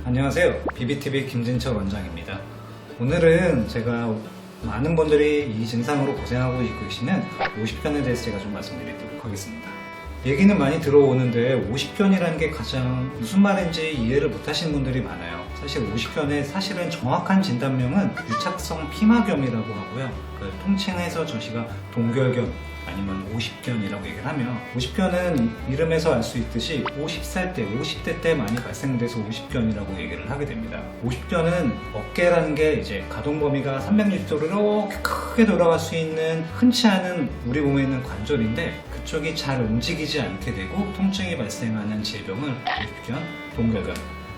안녕하세요. BBTV 김진철 원장입니다. 오늘은 제가 많은 분들이 이 증상으로 고생하고 계시는 50견에 대해서 제가 좀 말씀드리도록 하겠습니다. 얘기는 많이 들어오는데 50견이라는 게 가장 무슨 말인지 이해를 못 하시는 분들이 많아요. 사실 50견의 사실은 정확한 진단명은 유착성 피막염이라고 하고요. 통칭해서 저희가 동결견 아니면 50견이라고 얘기를 하면, 50견은 이름에서 알 수 있듯이 50살 때, 50대 때 많이 발생돼서 50견이라고 얘기를 하게 됩니다. 50견은 어깨라는 게 이제 가동 범위가 360도로 이렇게 크게 돌아갈 수 있는 흔치 않은 우리 몸에 있는 관절인데, 그쪽이 잘 움직이지 않게 되고 통증이 발생하는 질병을 50견, 동결견,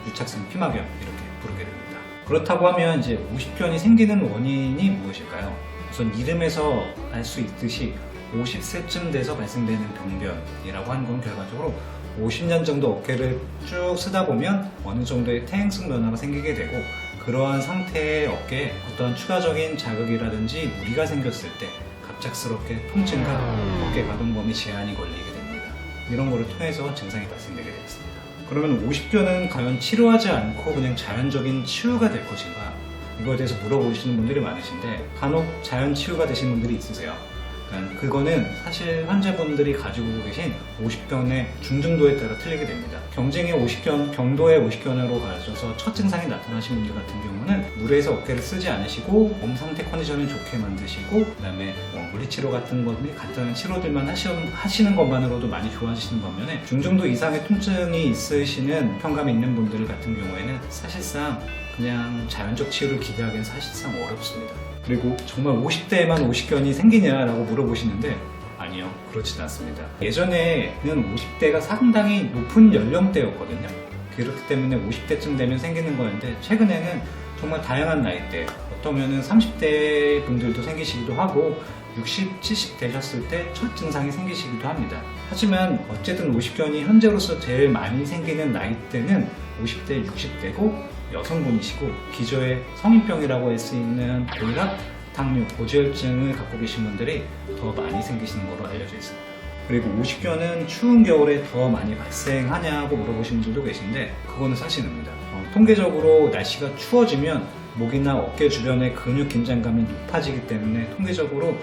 유착성 피막염 이렇게 부르게 됩니다. 그렇다고 하면 이제 50견이 생기는 원인이 무엇일까요? 우선 이름에서 알 수 있듯이 50세쯤 돼서 발생되는 병변이라고 하는 건 결과적으로 50년 정도 어깨를 쭉 쓰다 보면 어느 정도의 퇴행성 변화가 생기게 되고, 그러한 상태의 어깨에 어떤 추가적인 자극이라든지 무리가 생겼을 때 갑작스럽게 통증과 어깨 가동 범위 제한이 걸리게 됩니다. 이런 거를 통해서 증상이 발생되게 되었습니다. 그러면 50견은 과연 치료하지 않고 그냥 자연적인 치유가 될 것인가? 이거에 대해서 물어보시는 분들이 많으신데, 간혹 자연 치유가 되신 분들이 있으세요. 그거는 사실 환자분들이 가지고 계신 50견의 중증도에 따라 틀리게 됩니다. 경쟁의 50견, 경도의 50견으로 가셔서 첫 증상이 나타나신 분들 같은 경우는 무리해서 어깨를 쓰지 않으시고 몸 상태 컨디션을 좋게 만드시고, 그 다음에 물리치료 같은 것들 간단한 치료들만 하시는 것만으로도 많이 좋아지시는 반면에, 중증도 이상의 통증이 있으시는 평감이 있는 분들 같은 경우에는 사실상 그냥 자연적 치유를 기대하기는 사실상 어렵습니다. 그리고 정말 50대에만 50견이 생기냐라고 물어보시는데, 아니요, 그렇진 않습니다. 예전에는 50대가 상당히 높은 연령대였거든요. 그렇기 때문에 50대쯤 되면 생기는 거였는데, 최근에는 정말 다양한 나이대, 어떠면은 30대 분들도 생기시기도 하고 60, 70 되셨을 때 첫 증상이 생기시기도 합니다. 하지만 어쨌든 50견이 현재로서 제일 많이 생기는 나이대는 50대, 60대고 여성분이시고, 기저의 성인병이라고 할 수 있는 고혈압, 당뇨, 고지혈증을 갖고 계신 분들이 더 많이 생기시는 것으로 알려져 있습니다. 그리고 50견은 추운 겨울에 더 많이 발생하냐고 물어보시는 분들도 계신데, 그거는 사실입니다. 통계적으로 날씨가 추워지면 목이나 어깨 주변의 근육 긴장감이 높아지기 때문에 통계적으로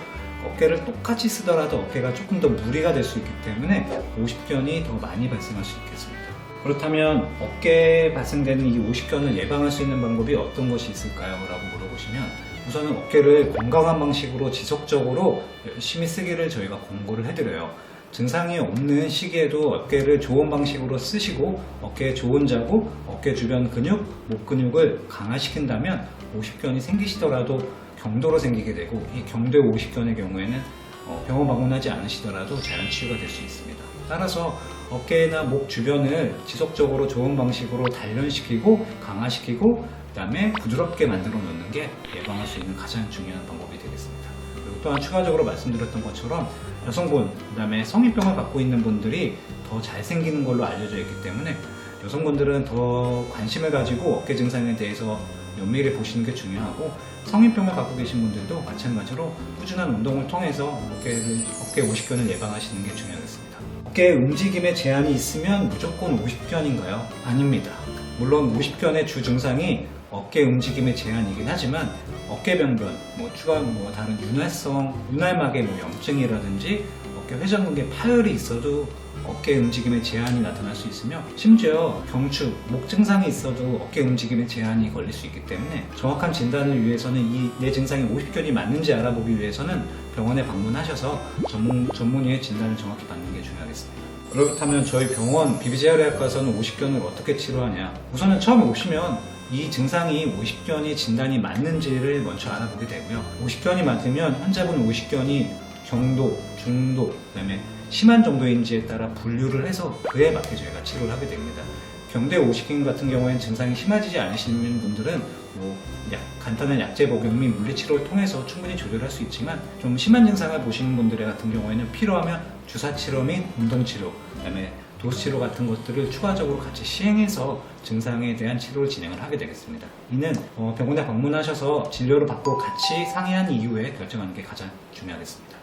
어깨를 똑같이 쓰더라도 어깨가 조금 더 무리가 될 수 있기 때문에 50견이 더 많이 발생할 수 있겠습니다. 그렇다면 어깨에 발생되는 이 50견을 예방할 수 있는 방법이 어떤 것이 있을까요? 라고 물어보시면, 우선은 어깨를 건강한 방식으로 지속적으로 열심히 쓰기를 저희가 권고를 해드려요. 증상이 없는 시기에도 어깨를 좋은 방식으로 쓰시고, 어깨에 좋은 자국, 어깨 주변 근육, 목 근육을 강화시킨다면 50견이 생기시더라도 경도로 생기게 되고, 이 경도의 50견의 경우에는 병원 방문하지 않으시더라도 자연 치유가 될 수 있습니다. 따라서 어깨나 목 주변을 지속적으로 좋은 방식으로 단련시키고 강화시키고, 그 다음에 부드럽게 만들어 놓는 게 예방할 수 있는 가장 중요한 방법이 되겠습니다. 그리고 또한 추가적으로 말씀드렸던 것처럼 여성분, 그 다음에 성인병을 갖고 있는 분들이 더 잘 생기는 걸로 알려져 있기 때문에, 여성분들은 더 관심을 가지고 어깨 증상에 대해서 면밀히 보시는 게 중요하고, 성인병을 갖고 계신 분들도 마찬가지로 꾸준한 운동을 통해서 어깨 50견을 예방하시는 게 중요하겠습니다. 어깨 움직임에 제한이 있으면 무조건 50견인가요? 아닙니다. 물론 50견의 주 증상이 어깨 움직임의 제한이긴 하지만, 어깨병변, 다른 윤활막의 염증이라든지 어깨 회전근개 파열이 있어도 어깨 움직임의 제한이 나타날 수 있으며, 심지어 경추, 목 증상이 있어도 어깨 움직임의 제한이 걸릴 수 있기 때문에, 정확한 진단을 위해서는 내 증상이 50견이 맞는지 알아보기 위해서는 병원에 방문하셔서 전문의의 진단을 정확히 받는 게 중요하겠습니다. 그렇다면 저희 병원 BBJR의학과에서는 50견을 어떻게 치료하냐? 우선은 처음 오시면 이 증상이 50견이 진단이 맞는지를 먼저 알아보게 되고요. 50견이 맞으면 환자분 50견이 경도, 중도, 그 다음에 심한 정도인지에 따라 분류를 해서 그에 맞게 저희가 치료를 하게 됩니다. 경도의 50견 같은 경우에는 증상이 심해지지 않으시는 분들은 간단한 약제 복용 및 물리치료를 통해서 충분히 조절할 수 있지만, 좀 심한 증상을 보시는 분들 같은 경우에는 필요하면 주사치료 및 운동치료, 그 다음에 도수치료 같은 것들을 추가적으로 같이 시행해서 증상에 대한 치료를 진행을 하게 되겠습니다. 이는 병원에 방문하셔서 진료를 받고 같이 상의한 이후에 결정하는 게 가장 중요하겠습니다.